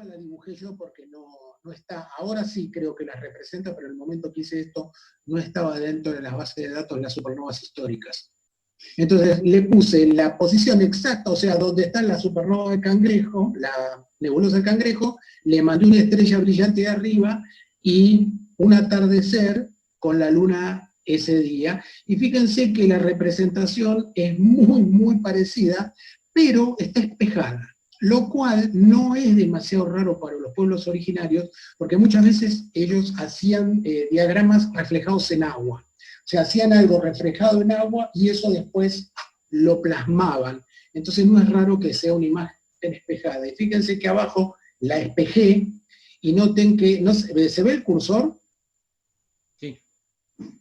supernova la dibujé yo porque no está, ahora sí creo que las representa, pero en el momento que hice esto no estaba dentro de las bases de datos las supernovas históricas. Entonces le puse la posición exacta, o sea, donde está la supernova de Cangrejo, la nebulosa de Cangrejo, le mandé una estrella brillante de arriba y un atardecer con la luna ese día. Y fíjense que la representación es muy parecida, pero está espejada, lo cual no es demasiado raro para los pueblos originarios, porque muchas veces ellos hacían diagramas reflejados en agua. O sea, hacían algo reflejado en agua y eso después lo plasmaban. Entonces no es raro que sea una imagen espejada. Y fíjense que abajo la espejé y noten que, no, ¿se ve el cursor? Sí.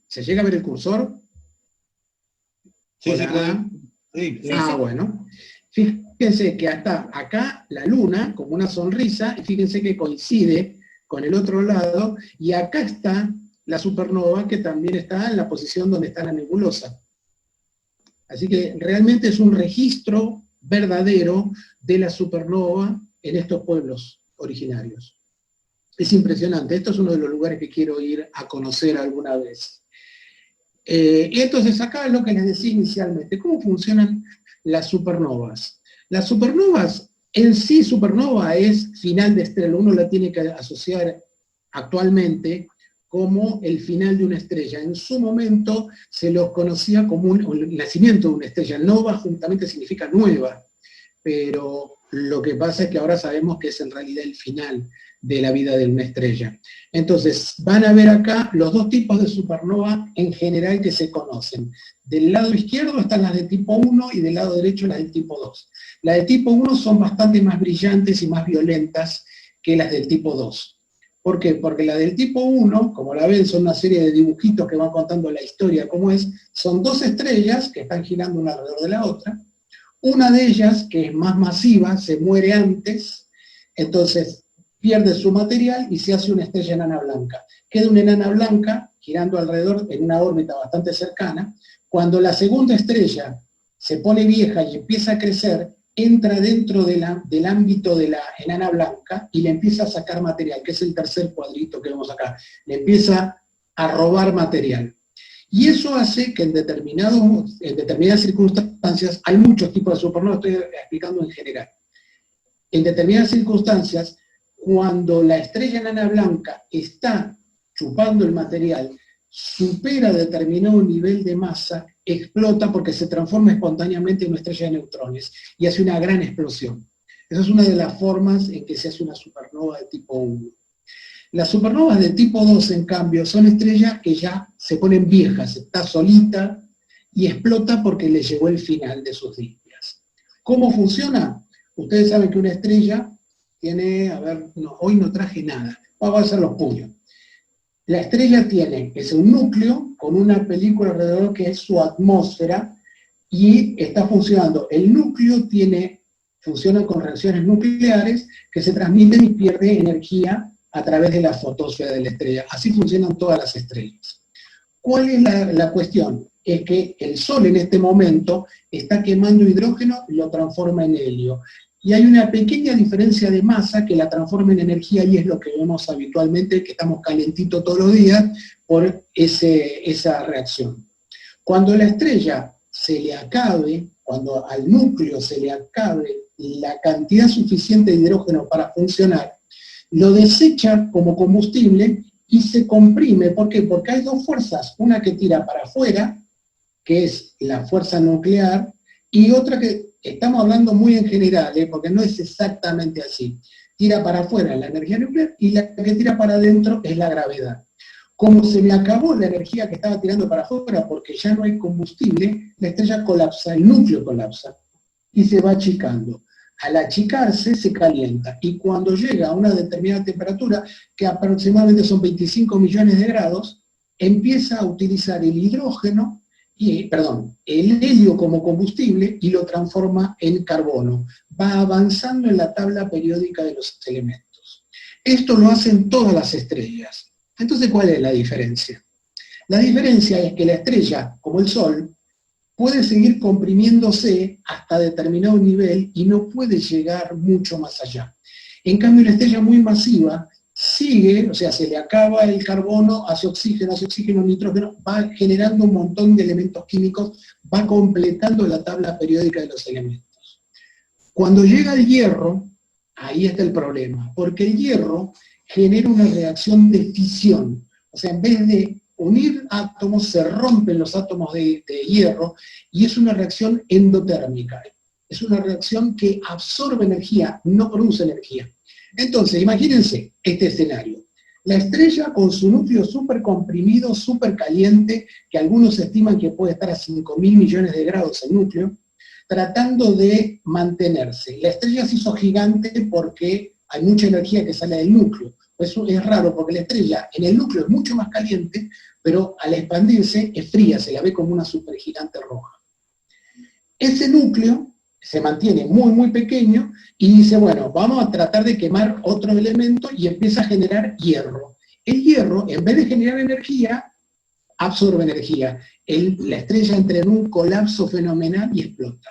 ¿Se llega a ver el cursor? Sí, sí, sí. Ah, bueno. Fíjense que hasta acá la luna, como una sonrisa, y fíjense que coincide con el otro lado, y acá está la supernova, que también está en la posición donde está la nebulosa. Así que realmente es un registro verdadero de la supernova en estos pueblos originarios. Es impresionante, esto es uno de los lugares que quiero ir a conocer alguna vez. Y entonces acá es lo que les decía inicialmente, ¿cómo funcionan las supernovas? Las supernovas, en sí supernova es final de estrella, uno la tiene que asociar actualmente como el final de una estrella. En su momento se los conocía como el nacimiento de una estrella. Nova juntamente significa nueva, pero lo que pasa es que ahora sabemos que es en realidad el final de la vida de una estrella. Entonces, van a ver acá los dos tipos de supernova en general que se conocen. Del lado izquierdo están las de tipo 1 y del lado derecho las de tipo 2. Las de tipo 1 son bastante más brillantes y más violentas que las del tipo 2. ¿Por qué? Porque la del tipo 1, como la ven, son una serie de dibujitos que van contando la historia cómo es, son dos estrellas que están girando una alrededor de la otra. Una de ellas, que es más masiva, se muere antes, entonces pierde su material y se hace una estrella enana blanca. Queda una enana blanca girando alrededor en una órbita bastante cercana. Cuando la segunda estrella se pone vieja y empieza a crecer, entra dentro del ámbito de la enana blanca y le empieza a sacar material, que es el tercer cuadrito que vemos acá. Le empieza a robar material. Y eso hace que en determinadas circunstancias, hay muchos tipos de supernovas, estoy explicando en general. En determinadas circunstancias, cuando la estrella enana blanca está chupando el material, supera determinado nivel de masa, explota porque se transforma espontáneamente en una estrella de neutrones y hace una gran explosión. Esa es una de las formas en que se hace una supernova de tipo 1. Las supernovas de tipo 2, en cambio, son estrellas que ya se ponen viejas, está solita y explota porque le llegó el final de sus días. ¿Cómo funciona? Ustedes saben que una estrella tiene, a ver, no, hoy no traje nada, vamos a hacer los puños. La estrella tiene, es un núcleo con una película alrededor que es su atmósfera y está funcionando. El núcleo funciona con reacciones nucleares que se transmiten y pierde energía a través de la fotosfera de la estrella. Así funcionan todas las estrellas. ¿Cuál es la cuestión? Es que el Sol en este momento está quemando hidrógeno y lo transforma en helio. Y hay una pequeña diferencia de masa que la transforma en energía y es lo que vemos habitualmente, que estamos calentitos todos los días por esa reacción. Cuando la estrella se le acabe, cuando al núcleo se le acabe la cantidad suficiente de hidrógeno para funcionar, lo desecha como combustible y se comprime. ¿Por qué? Porque hay dos fuerzas, una que tira para afuera, que es la fuerza nuclear, y otra que, estamos hablando muy en general, porque no es exactamente así, tira para afuera la energía nuclear y la que tira para adentro es la gravedad. Como se le acabó la energía que estaba tirando para afuera porque ya no hay combustible, la estrella colapsa, el núcleo colapsa y se va achicando. Al achicarse se calienta y cuando llega a una determinada temperatura, que aproximadamente son 25 millones de grados, empieza a utilizar el hidrógeno, el helio como combustible y lo transforma en carbono. Va avanzando en la tabla periódica de los elementos. Esto lo hacen todas las estrellas. Entonces, ¿cuál es la diferencia? La diferencia es que la estrella, como el Sol, puede seguir comprimiéndose hasta determinado nivel y no puede llegar mucho más allá. En cambio, una estrella muy masiva sigue, o sea, se le acaba el carbono, hace oxígeno, nitrógeno, va generando un montón de elementos químicos, va completando la tabla periódica de los elementos. Cuando llega el hierro, ahí está el problema, porque el hierro genera una reacción de fisión. O sea, en vez de unir átomos, se rompen los átomos de hierro, y es una reacción endotérmica. Es una reacción que absorbe energía, no produce energía. Entonces, imagínense este escenario. La estrella con su núcleo súper comprimido, súper caliente, que algunos estiman que puede estar a 5.000 millones de grados el núcleo, tratando de mantenerse. La estrella se hizo gigante porque hay mucha energía que sale del núcleo. Eso es raro porque la estrella en el núcleo es mucho más caliente, pero al expandirse es fría, se la ve como una supergigante roja. Ese núcleo se mantiene muy, muy pequeño y dice, bueno, vamos a tratar de quemar otro elemento y empieza a generar hierro. El hierro, en vez de generar energía, absorbe energía. La estrella entra en un colapso fenomenal y explota.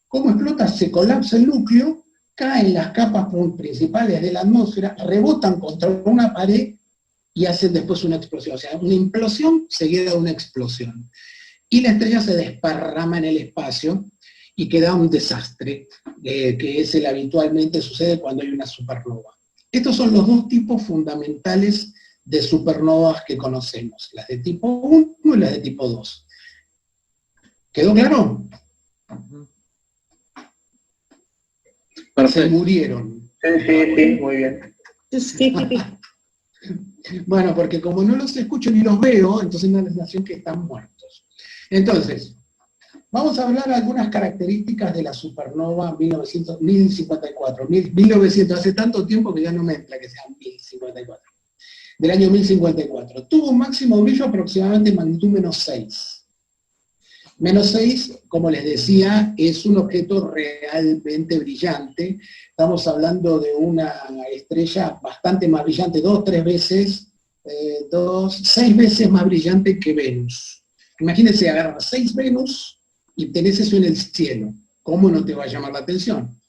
¿Cómo explota? Se colapsa el núcleo, caen las capas principales de la atmósfera, rebotan contra una pared y hacen después una explosión. O sea, una implosión seguida de una explosión. Y la estrella se desparrama en el espacio y queda un desastre, que es el habitualmente sucede cuando hay una supernova. Estos son los dos tipos fundamentales de supernovas que conocemos, las de tipo 1 y las de tipo 2. ¿Quedó claro? Se murieron. Sí, muy bien. Bueno, porque como no los escucho ni los veo, entonces me da la sensación que están muertos. Entonces, vamos a hablar de algunas características de la supernova 1054. 1900, hace tanto tiempo que ya no me entra que sean 1054. Del año 1054. Tuvo un máximo brillo aproximadamente magnitud menos 6. Menos 6, como les decía, es un objeto realmente brillante. Estamos hablando de una estrella bastante más brillante, 6 veces más brillante que Venus. Imagínense, agarras 6 Venus y tenés eso en el cielo. ¿Cómo no te va a llamar la atención?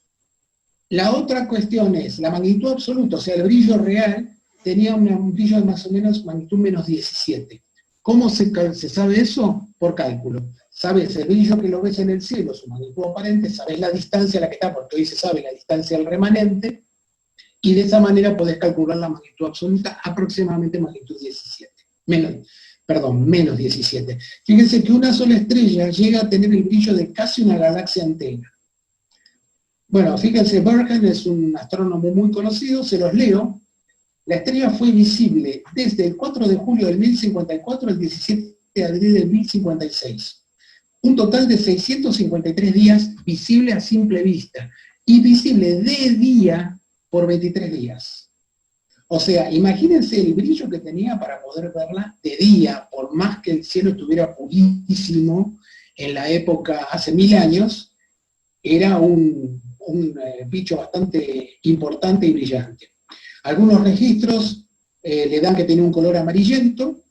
La otra cuestión es, la magnitud absoluta, o sea, el brillo real, tenía un brillo de más o menos magnitud menos 17. ¿Cómo se sabe eso? Por cálculo. Sabes el brillo que lo ves en el cielo, su magnitud aparente, sabes la distancia a la que está, porque hoy se sabe la distancia al remanente, y de esa manera podés calcular la magnitud absoluta, aproximadamente magnitud 17. Menos 17. Fíjense que una sola estrella llega a tener el brillo de casi una galaxia entera. Bueno, fíjense, Bergen es un astrónomo muy conocido, se los leo. La estrella fue visible desde el 4 de julio del 1054 al 17 de abril del 1056. Un total de 653 días visible a simple vista, y visible de día por 23 días. O sea, imagínense el brillo que tenía para poder verla de día, por más que el cielo estuviera purísimo en la época, hace 1000 años, era un bicho bastante importante y brillante. Algunos registros le dan que tiene un color amarillento,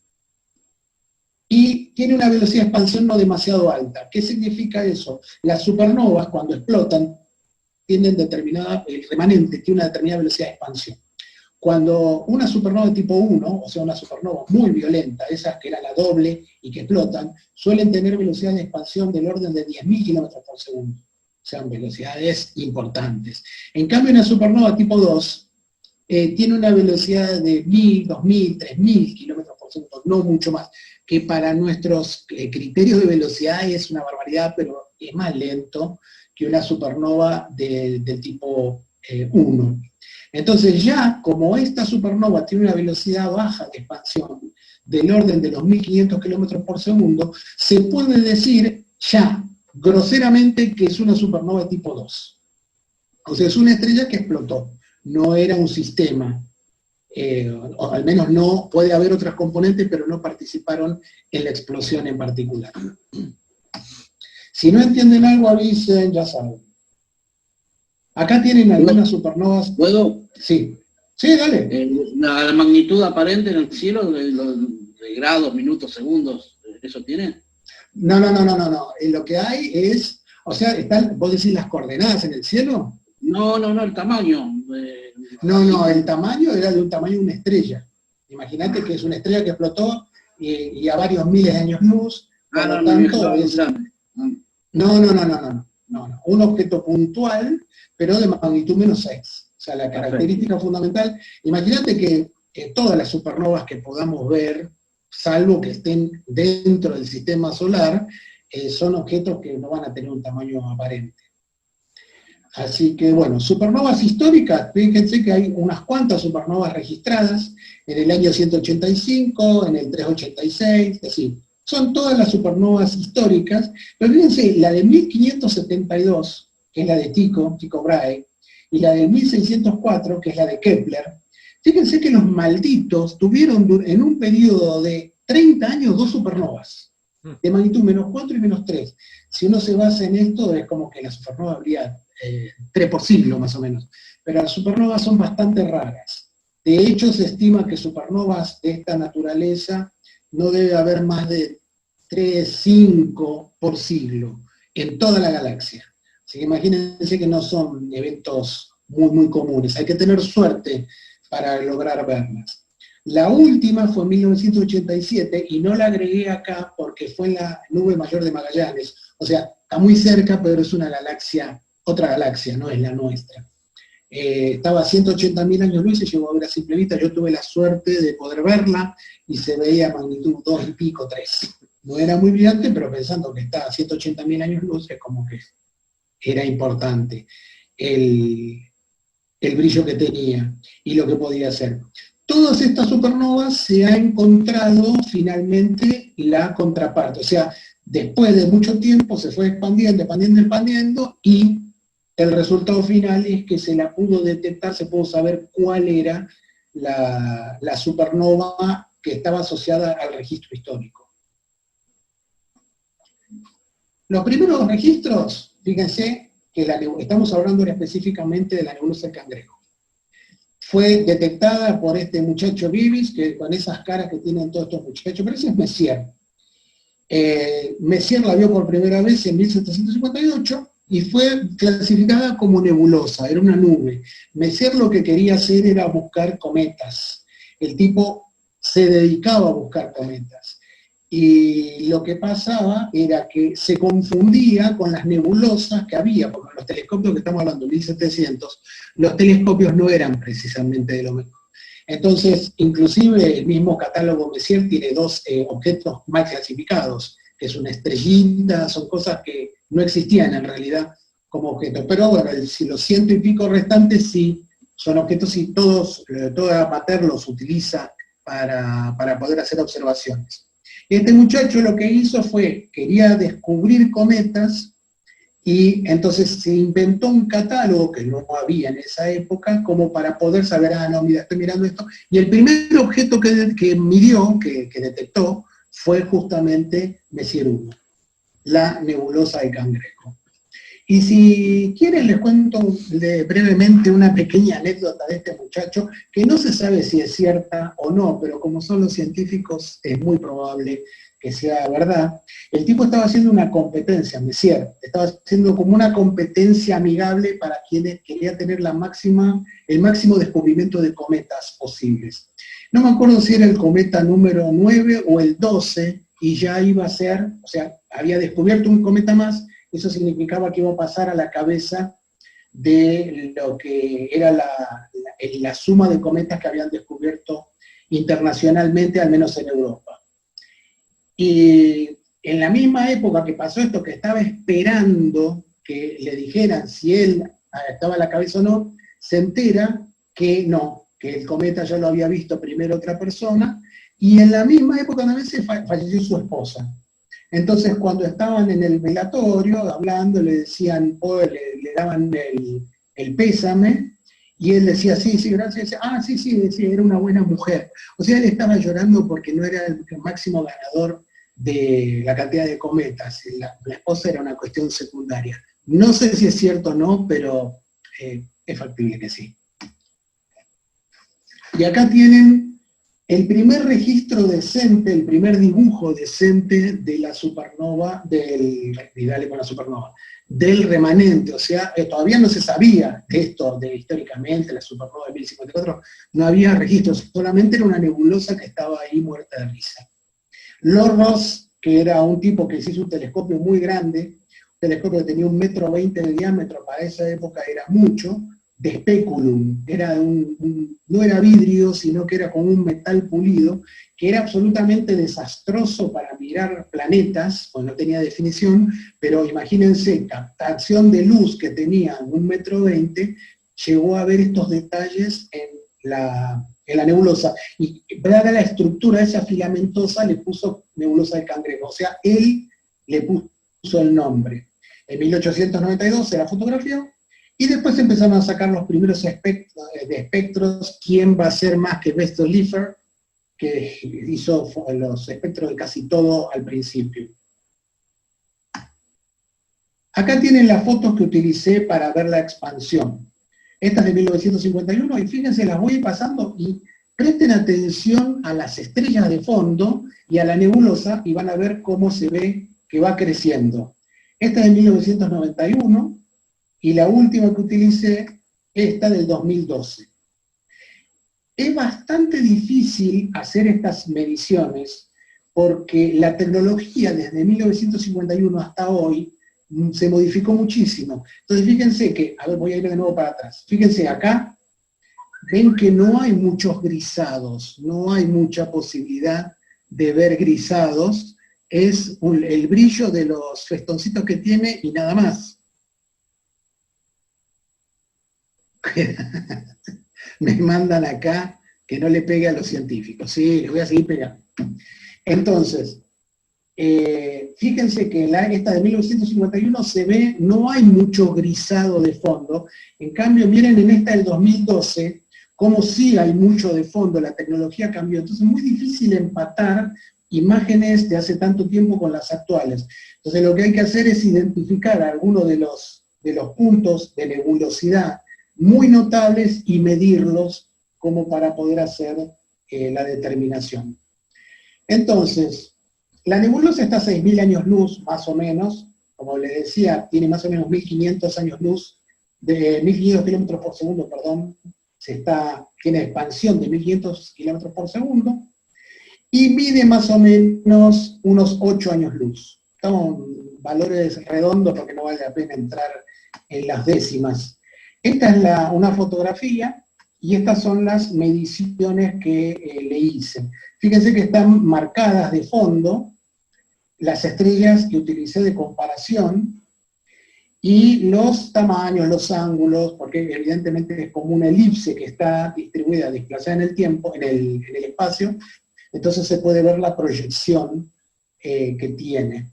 y tiene una velocidad de expansión no demasiado alta. ¿Qué significa eso? Las supernovas, cuando explotan, tienen el remanente tiene una determinada velocidad de expansión. Cuando una supernova de tipo 1, o sea, una supernova muy violenta, esas que era la doble y que explotan, suelen tener velocidades de expansión del orden de 10.000 kilómetros por segundo. O sea, velocidades importantes. En cambio, una supernova tipo 2 tiene una velocidad de 1.000, 2.000, 3.000 kilómetros por segundo, no mucho más, que para nuestros criterios de velocidad es una barbaridad, pero es más lento que una supernova del tipo 1. Entonces ya, como esta supernova tiene una velocidad baja de expansión del orden de los 1.500 kilómetros por segundo, se puede decir ya, groseramente, que es una supernova de tipo 2. O sea, es una estrella que explotó, no era un sistema. O al menos no, puede haber otras componentes, pero no participaron en la explosión en particular. Si no entienden algo, avisen, ya saben. Acá tienen algunas supernovas. ¿Puedo? Sí. Sí, dale. La magnitud aparente en el cielo, de grados, minutos, segundos, ¿eso tiene? No. Lo que hay es, o sea, vos decís las coordenadas en el cielo. No, el tamaño. No, el tamaño era de un tamaño de una estrella. Imagínate que es una estrella que explotó y a varios miles de años luz. Por lo tanto, no. Un objeto puntual, pero de magnitud menos 6. O sea, la característica fundamental, imagínate que todas las supernovas que podamos ver, salvo que estén dentro del sistema solar, son objetos que no van a tener un tamaño aparente. Así que bueno, supernovas históricas, fíjense que hay unas cuantas supernovas registradas en el año 185, en el 386, es decir, son todas las supernovas históricas, pero fíjense, la de 1572, que es la de Tycho Brahe, y la de 1604, que es la de Kepler, fíjense que los malditos tuvieron en un periodo de 30 años 2 supernovas, de magnitud menos 4 y menos 3. Si uno se basa en esto, es como que la supernova habría 3 por siglo más o menos, pero las supernovas son bastante raras. De hecho, se estima que supernovas de esta naturaleza no debe haber más de 3, 5 por siglo en toda la galaxia. Así que imagínense que no son eventos muy comunes, hay que tener suerte para lograr verlas. La última fue en 1987 y no la agregué acá porque fue en la nube mayor de Magallanes, o sea, está muy cerca, pero es una galaxia, otra galaxia, no es la nuestra. Estaba a 180.000 años luz y se llegó a ver a simple vista. Yo tuve la suerte de poder verla y se veía a magnitud 2 y pico, 3. No era muy brillante, pero pensando que está a 180.000 años luz, es como que era importante el brillo que tenía y lo que podía hacer. Todas estas supernovas se ha encontrado finalmente la contraparte, o sea, después de mucho tiempo se fue expandiendo, y el resultado final es que se la pudo detectar, se pudo saber cuál era la supernova que estaba asociada al registro histórico. Los primeros registros, fíjense, que estamos hablando ahora específicamente de la nebulosa del Cangrejo. Fue detectada por este muchacho Vivis, que con esas caras que tienen todos estos muchachos, pero ese es Messier. Messier la vio por primera vez en 1758 y fue clasificada como nebulosa, era una nube. Messier lo que quería hacer era buscar cometas. El tipo se dedicaba a buscar cometas. Y lo que pasaba era que se confundía con las nebulosas que había, porque los telescopios que estamos hablando, 1700, los telescopios no eran precisamente de lo mejor. Entonces, inclusive el mismo catálogo Messier tiene 2 objetos mal clasificados, que es una estrellita, son cosas que no existían en realidad como objetos. Pero bueno, si los 100 y pico restantes sí son objetos y toda Amateur los utiliza para poder hacer observaciones. Este muchacho lo que hizo fue, quería descubrir cometas, y entonces se inventó un catálogo que no había en esa época, como para poder saber, no, mira, estoy mirando esto. Y el primer objeto que midió, que detectó, fue justamente Messier 1, la nebulosa de Cangrejo. Y si quieren les cuento brevemente una pequeña anécdota de este muchacho, que no se sabe si es cierta o no, pero como son los científicos es muy probable que sea verdad. El tipo estaba haciendo una competencia, Messier, estaba haciendo como una competencia amigable para quienes quería tener el máximo descubrimiento de cometas posibles. No me acuerdo si era el cometa número 9 o el 12, y ya iba a ser, o sea, había descubierto un cometa más. Eso significaba que iba a pasar a la cabeza de lo que era la suma de cometas que habían descubierto internacionalmente, al menos en Europa. Y en la misma época que pasó esto, que estaba esperando que le dijeran si él estaba a la cabeza o no, se entera que no, que el cometa ya lo había visto primero otra persona, y en la misma época también falleció su esposa. Entonces, cuando estaban en el velatorio hablando, le decían, le daban el pésame, y él decía, sí, gracias. Sí, decía, era una buena mujer. O sea, él estaba llorando porque no era el máximo ganador de la cantidad de cometas. La esposa era una cuestión secundaria. No sé si es cierto o no, pero es factible que sí. Y acá tienen el primer registro decente, el primer dibujo decente de la supernova, del remanente, o sea, todavía no se sabía de esto, de históricamente, la supernova de 1054, no había registros, solamente era una nebulosa que estaba ahí muerta de risa. Lord Ross, que era un tipo que se hizo un telescopio muy grande, un telescopio que tenía 1,20 m de diámetro, para esa época era mucho, de speculum, no era vidrio, sino que era como un metal pulido, que era absolutamente desastroso para mirar planetas, pues no tenía definición, pero imagínense, captación de luz que tenía 1,20 m, llegó a ver estos detalles en la nebulosa, y dada la estructura esa filamentosa, le puso nebulosa de Cangrejo, o sea, él le puso el nombre. En 1892 se la fotografió, y después empezaron a sacar los primeros espectros, quién va a ser más que Vesto Liefers, que hizo los espectros de casi todo al principio. Acá tienen las fotos que utilicé para ver la expansión. Esta es de 1951, y fíjense, las voy pasando, y presten atención a las estrellas de fondo y a la nebulosa, y van a ver cómo se ve que va creciendo. Esta es de 1991, y la última que utilicé, esta del 2012. Es bastante difícil hacer estas mediciones, porque la tecnología desde 1951 hasta hoy se modificó muchísimo. Entonces fíjense que, a ver, voy a ir de nuevo para atrás. Fíjense acá, ven que no hay muchos grisados, no hay mucha posibilidad de ver grisados, es el brillo de los festoncitos que tiene y nada más. Me mandan acá que no le pegue a los científicos. Sí, les voy a seguir pegando. Entonces, fíjense que esta de 1951 se ve, no hay mucho grisado de fondo. En cambio, miren en esta del 2012, como sí hay mucho de fondo, la tecnología cambió. Entonces es muy difícil empatar imágenes de hace tanto tiempo con las actuales. Entonces lo que hay que hacer es identificar algunos de los puntos de nebulosidad muy notables y medirlos como para poder hacer la determinación. Entonces, la nebulosa está a 6.000 años luz, más o menos, como les decía, tiene más o menos 1.500 años luz, de 1.500 kilómetros por segundo, perdón, tiene expansión de 1.500 kilómetros por segundo, y mide más o menos unos 8 años luz. Estamos en valores redondos porque no vale la pena entrar en las décimas. Esta es una fotografía, y estas son las mediciones que le hice. Fíjense que están marcadas de fondo las estrellas que utilicé de comparación, y los tamaños, los ángulos, porque evidentemente es como una elipse que está distribuida, desplazada en el tiempo, en el espacio, entonces se puede ver la proyección que tiene.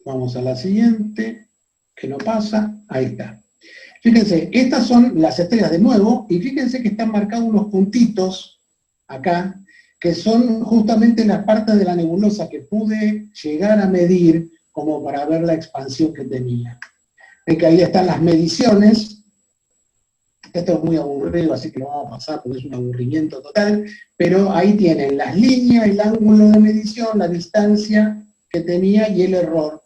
Vamos a la siguiente, que no pasa, ahí está. Fíjense, estas son las estrellas de nuevo, y fíjense que están marcados unos puntitos acá, que son justamente las partes de la nebulosa que pude llegar a medir como para ver la expansión que tenía. Ven que ahí están las mediciones. Esto es muy aburrido, así que lo vamos a pasar porque es un aburrimiento total, pero ahí tienen las líneas, el ángulo de medición, la distancia que tenía y el error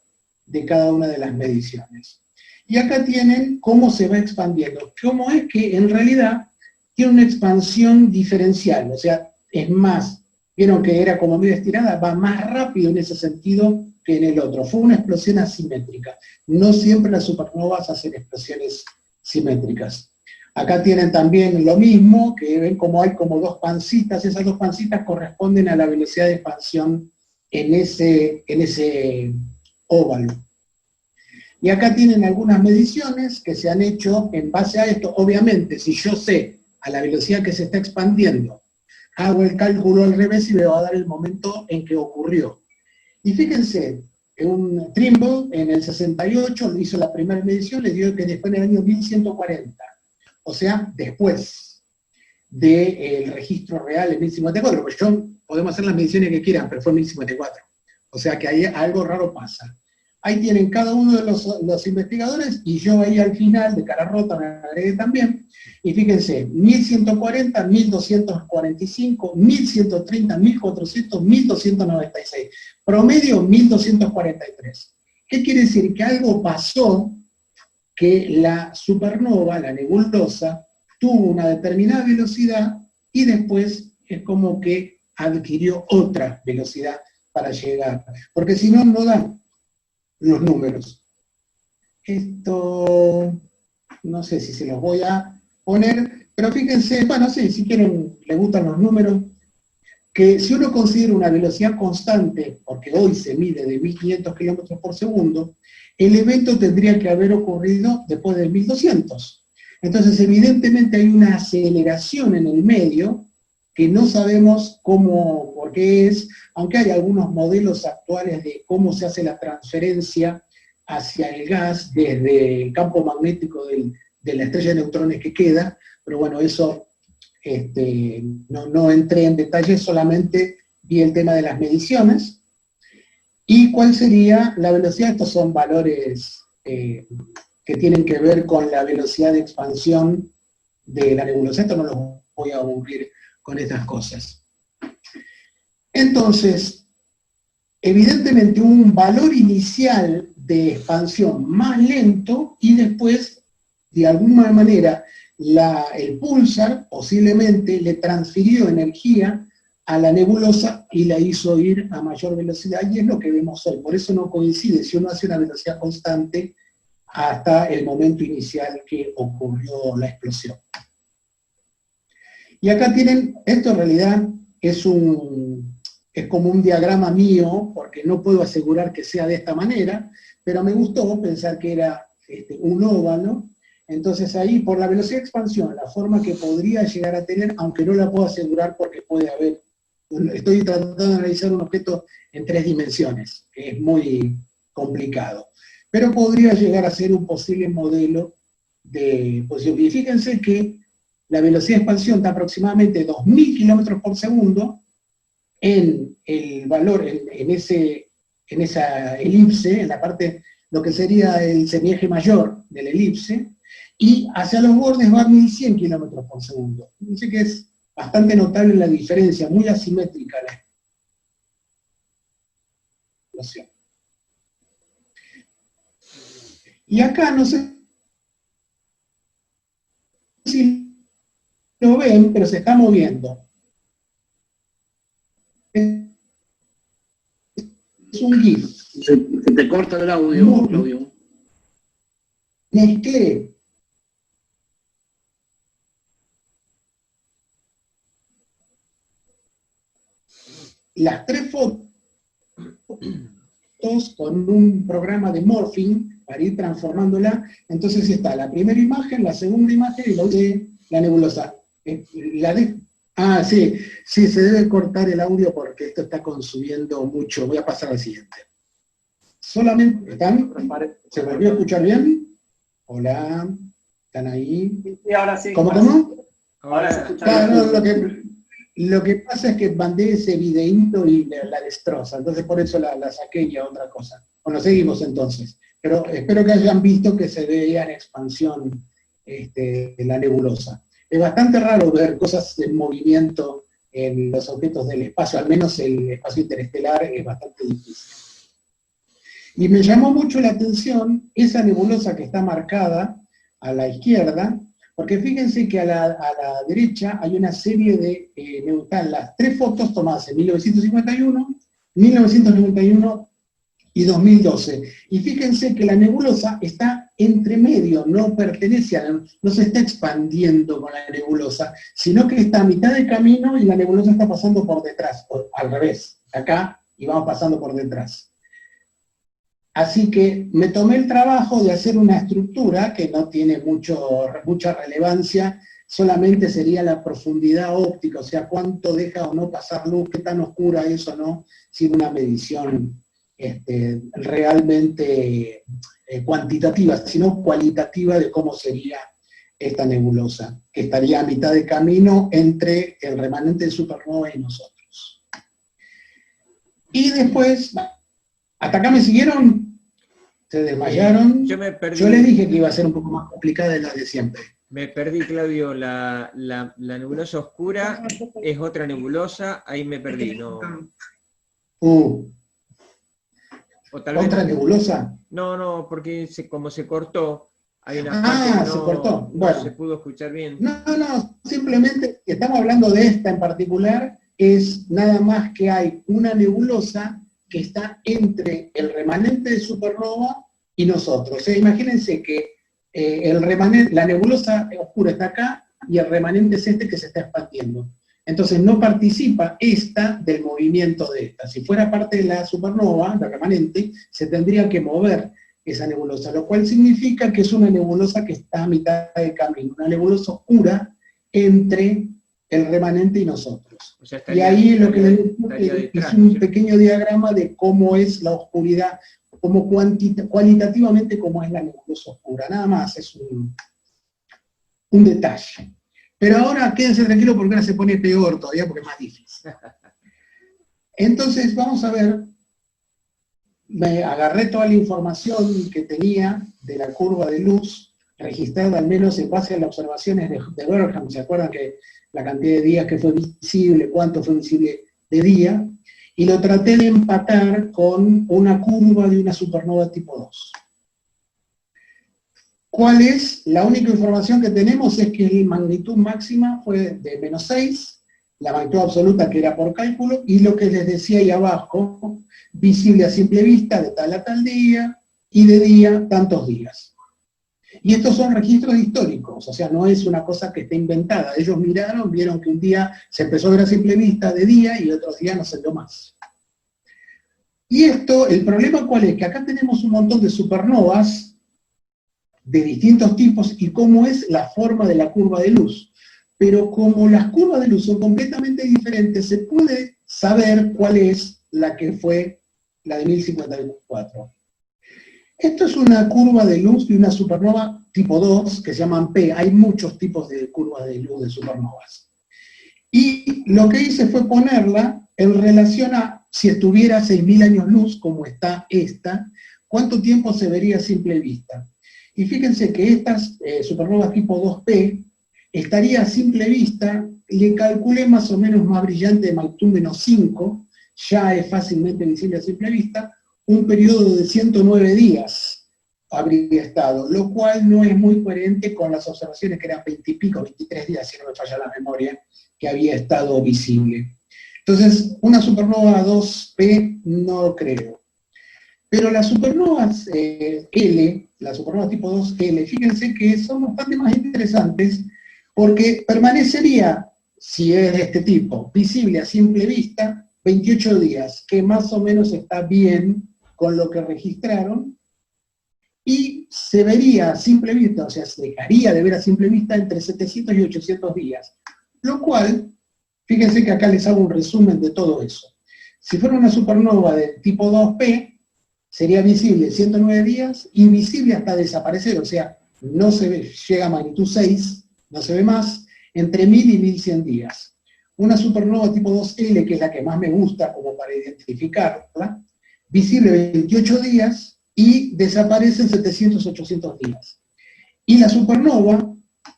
de cada una de las mediciones. Y acá tienen cómo se va expandiendo. Cómo es que en realidad tiene una expansión diferencial, o sea, es más, vieron que era como medio estirada, va más rápido en ese sentido que en el otro. Fue una explosión asimétrica. No siempre las supernovas hacen explosiones simétricas. Acá tienen también lo mismo, que ven como hay como dos pancitas, esas dos pancitas corresponden a la velocidad de expansión en ese óvalo. Y acá tienen algunas mediciones que se han hecho en base a esto. Obviamente, si yo sé a la velocidad que se está expandiendo, hago el cálculo al revés y me va a dar el momento en que ocurrió. Y fíjense, un Trimble en el 68 hizo la primera medición, le dio que después en el año 1140, o sea, después del registro real en 1054, porque podemos hacer las mediciones que quieran, pero fue en 1054. O sea que ahí algo raro pasa. Ahí tienen cada uno de los investigadores, y yo ahí al final, de cara rota, me agregué también. Y fíjense, 1140, 1245, 1130, 1400, 1296. Promedio 1243. ¿Qué quiere decir? Que algo pasó, que la supernova, la nebulosa, tuvo una determinada velocidad y después es como que adquirió otra velocidad para llegar. Porque si no, no dan los números. Esto, no sé si se los voy a poner, pero fíjense, bueno, sí, si quieren, les gustan los números, que si uno considera una velocidad constante, porque hoy se mide de 1500 kilómetros por segundo, el evento tendría que haber ocurrido después del 1200. Entonces, evidentemente hay una aceleración en el medio, que no sabemos cómo, por qué es, aunque hay algunos modelos actuales de cómo se hace la transferencia hacia el gas desde el campo magnético de la estrella de neutrones que queda, pero bueno, eso no entré en detalle, solamente vi el tema de las mediciones. ¿Y cuál sería la velocidad? Estos son valores que tienen que ver con la velocidad de expansión de la nebulosa. Esto no los voy a aburrir con estas cosas. Entonces, evidentemente un valor inicial de expansión más lento, y después, de alguna manera, el pulsar posiblemente le transfirió energía a la nebulosa y la hizo ir a mayor velocidad, y es lo que vemos hoy. Por eso no coincide si uno hace una velocidad constante hasta el momento inicial que ocurrió la explosión. Y acá tienen, esto en realidad es como un diagrama mío, porque no puedo asegurar que sea de esta manera, pero me gustó pensar que era un óvalo. Entonces ahí, por la velocidad de expansión, la forma que podría llegar a tener, aunque no la puedo asegurar porque puede haber, estoy tratando de analizar un objeto en 3 dimensiones, que es muy complicado, pero podría llegar a ser un posible modelo de posición. Y fíjense que la velocidad de expansión está aproximadamente 2000 kilómetros por segundo en el valor, en esa elipse, en la parte, lo que sería el semieje mayor de la elipse, y hacia los bordes va a 1100 kilómetros por segundo. Dice que es bastante notable la diferencia, muy asimétrica la explosión. Y acá, no sé si lo ven, pero se está moviendo. Es un GIF. Se te corta el audio, Claudio. Mezclé las 3 fotos con un programa de morphing para ir transformándola. Entonces está la primera imagen, la segunda imagen y la de la nebulosa. Sí, se debe cortar el audio porque esto está consumiendo mucho. Voy a pasar al siguiente. Solamente, ¿están? ¿Se volvió a escuchar bien? Hola, ¿están ahí? Sí, ahora sí. ¿Cómo? Ahora se escucha Claro, bien. lo que pasa es que mandé ese videíto y la destroza, entonces por eso la saqué y a otra cosa. Bueno, seguimos entonces. Pero espero que hayan visto que se veía en expansión la nebulosa. Es bastante raro ver cosas en movimiento en los objetos del espacio, al menos el espacio interestelar es bastante difícil. Y me llamó mucho la atención esa nebulosa que está marcada a la izquierda, porque fíjense que a la derecha hay una serie de, están las 3 fotos tomadas en 1951, 1991 y 2012. Y fíjense que la nebulosa está entre medio, no pertenece no se está expandiendo con la nebulosa, sino que está a mitad de camino y la nebulosa está pasando por detrás, o al revés, acá y vamos pasando por detrás. Así que me tomé el trabajo de hacer una estructura que no tiene mucha relevancia, solamente sería la profundidad óptica, o sea, cuánto deja o no pasar luz, qué tan oscura es o no, sin una medición realmente cuantitativa, sino cualitativa de cómo sería esta nebulosa, que estaría a mitad de camino entre el remanente de supernova y nosotros. Y después, ¿hasta acá me siguieron? Se desmayaron. Yo me perdí. Yo les dije que iba a ser un poco más complicada de la de siempre. Me perdí, Claudio. La nebulosa oscura es otra nebulosa. Ahí me perdí. No. O tal vez ¿Otra nebulosa? No, porque como se cortó, hay una Ah, parte que se cortó. no Bueno. se pudo escuchar bien. No, simplemente estamos hablando de esta en particular, es nada más que hay una nebulosa que está entre el remanente de supernova y nosotros. Imagínense que la nebulosa oscura está acá y el remanente es este que se está expandiendo. Entonces no participa esta del movimiento de esta. Si fuera parte de la supernova, la remanente, se tendría que mover esa nebulosa, lo cual significa que es una nebulosa que está a mitad de camino, una nebulosa oscura entre el remanente y nosotros. O sea, y ahí lo que les digo es un pequeño diagrama de cómo es la oscuridad, como cualitativamente cómo es la nebulosa oscura, nada más, es un detalle. Pero ahora quédense tranquilos porque ahora se pone peor todavía porque es más difícil. Entonces vamos a ver, me agarré toda la información que tenía de la curva de luz, registrada al menos en base a las observaciones de Burnham. ¿Se acuerdan que la cantidad de días que fue visible, cuánto fue visible de día? Y lo traté de empatar con una curva de una supernova tipo 2. ¿Cuál es? La única información que tenemos es que la magnitud máxima fue de -6, la magnitud absoluta que era por cálculo, y lo que les decía ahí abajo, visible a simple vista de tal a tal día, y de día tantos días. Y estos son registros históricos, o sea, no es una cosa que esté inventada. Ellos miraron, vieron que un día se empezó a ver a simple vista de día y otros días no se vio más. Y esto, el problema ¿cuál es? Que acá tenemos un montón de supernovas de distintos tipos y cómo es la forma de la curva de luz. Pero como las curvas de luz son completamente diferentes, se puede saber cuál es la que fue la de 1054. Esto es una curva de luz de una supernova tipo 2, que se llaman P. Hay muchos tipos de curvas de luz de supernovas. Y lo que hice fue ponerla en relación a, si estuviera a 6.000 años luz, como está esta, ¿cuánto tiempo se vería a simple vista? Y fíjense que estas supernovas tipo 2P estaría a simple vista, le calculé más o menos más brillante de magnitud -5, ya es fácilmente visible a simple vista, un periodo de 109 días habría estado, lo cual no es muy coherente con las observaciones que eran 20 y pico, 23 días, si no me falla la memoria, que había estado visible. Entonces, una supernova 2P no creo. Pero las supernovas L, las supernovas tipo 2L, fíjense que son bastante más interesantes porque permanecería, si es de este tipo, visible a simple vista, 28 días, que más o menos está bien con lo que registraron, y se vería a simple vista, o sea, se dejaría de ver a simple vista entre 700 y 800 días. Lo cual, fíjense que acá les hago un resumen de todo eso. Si fuera una supernova de tipo 2P, sería visible 109 días, invisible hasta desaparecer, o sea, no se ve, llega a magnitud 6, no se ve más, entre 1000 y 1100 días. Una supernova tipo 2L, que es la que más me gusta como para identificarla, visible 28 días y desaparece en 700, 800 días. Y la supernova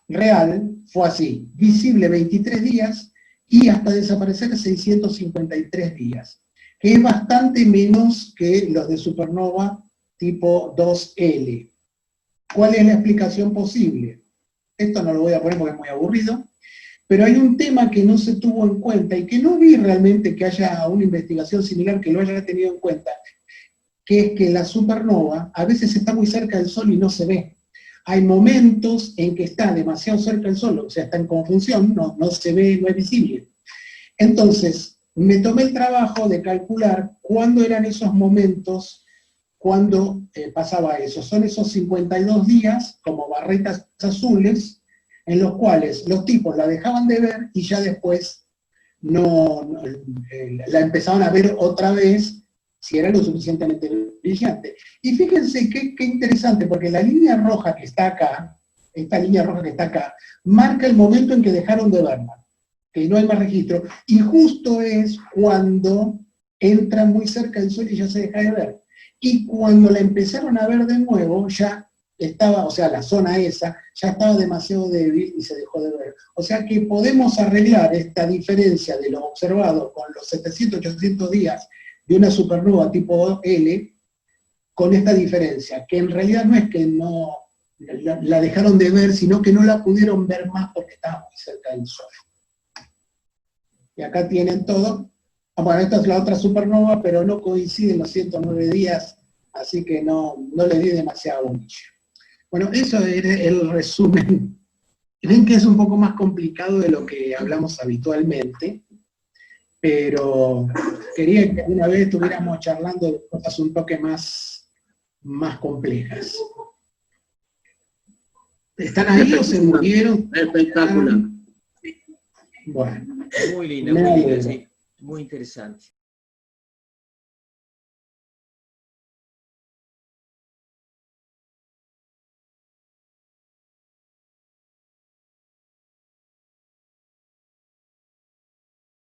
real fue así, visible 23 días y hasta desaparecer 653 días, que es bastante menos que los de supernova tipo 2L. ¿Cuál es la explicación posible? Esto no lo voy a poner porque es muy aburrido, pero hay un tema que no se tuvo en cuenta y que no vi realmente que haya una investigación similar que lo haya tenido en cuenta, que es que la supernova a veces está muy cerca del Sol y no se ve. Hay momentos en que está demasiado cerca del Sol, o sea, está en conjunción, no se ve, no es visible. Entonces, me tomé el trabajo de calcular cuándo eran esos momentos, cuando pasaba eso. Son esos 52 días, como barretas azules, en los cuales los tipos la dejaban de ver y ya después la empezaban a ver otra vez, si era lo suficientemente brillante. Y fíjense qué interesante, porque la línea roja que está acá, esta línea roja que está acá, marca el momento en que dejaron de verla, que no hay más registro, y justo es cuando entra muy cerca del Sol y ya se deja de ver. Y cuando la empezaron a ver de nuevo, ya estaba, o sea, la zona esa, ya estaba demasiado débil y se dejó de ver. O sea que podemos arreglar esta diferencia de lo observado con los 700, 800 días de una supernova tipo L, con esta diferencia, que en realidad no es que no la dejaron de ver, sino que no la pudieron ver más porque estaba muy cerca del Sol. Y acá tienen todo. Bueno, esta es la otra supernova, pero no coinciden los 109 días, así que no le di demasiado bolilla. Bueno, eso era el resumen. Ven que es un poco más complicado de lo que hablamos habitualmente, pero quería que una vez estuviéramos charlando de cosas un toque más complejas. ¿Están ahí o se murieron? Espectacular. Bueno. Muy linda, sí, muy interesante.